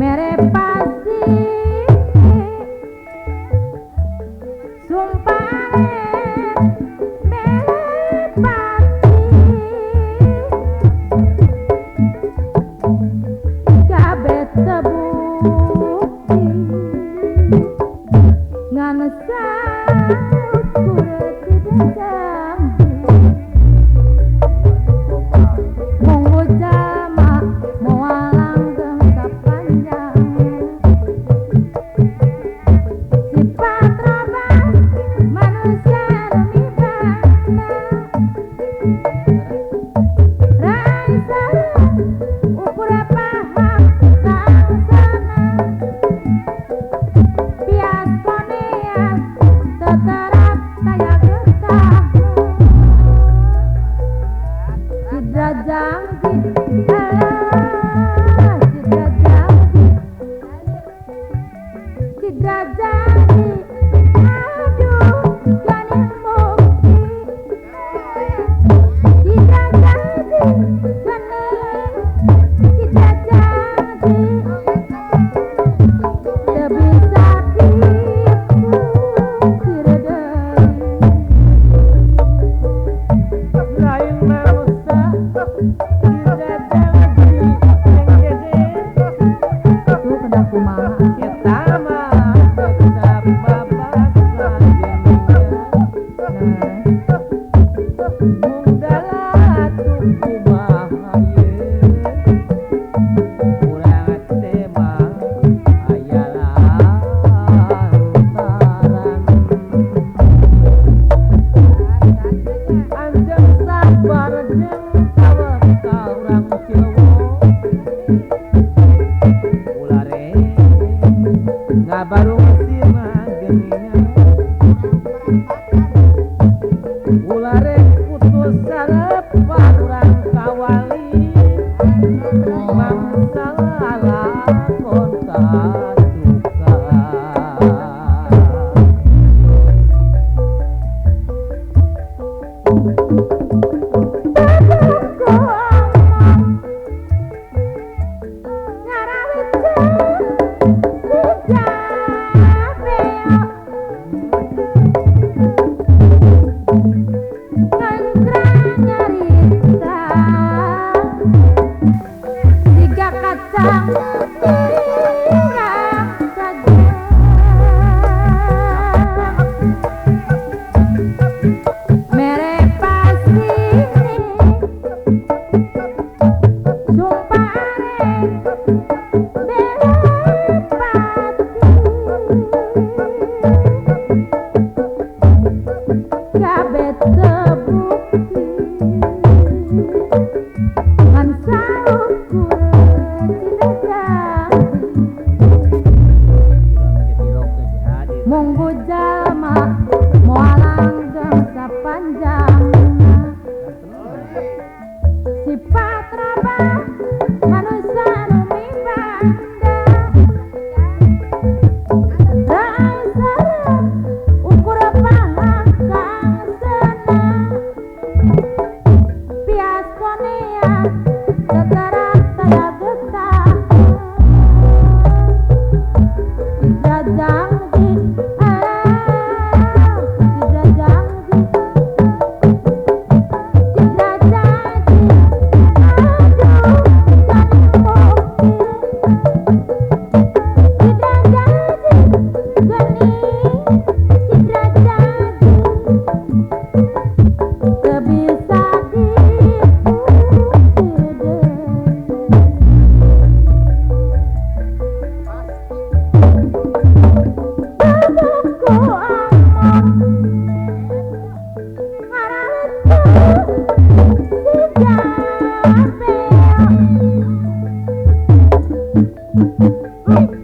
mere pasti sumpah mere pasti kabeh terbukti ngan saukur tidak monggo jama moalang gengsa panjang sifat robah manusia lumibana raisa ukur paham kangsana bias koneas teterat kaya getah sidrajang sidrajang aduh janin mukti sidrajang sidrajang tebisa tipu siredai lain manusia sidrajang yang gede tuh kena kumaha kita mah tetap babas lanjutnya mungdalah tuku bahaye kurang tema ayalah lantaran anjing sabar jeung tawaka urang Cilewo ulare ngabaru sirna geuningan ulare putus sarepan urang kawali mangsalah kontak duka tiga kacang tirang saja mere pasti sumpah mere pasti kabeh terbukti ngan saukur tidak monggo jalma moalang gengsa panjang sifat rabah manusia lumibanda raisa ukur paham kangsana bias koneas teterat kaya getah sidrajang sidrajang Siapa?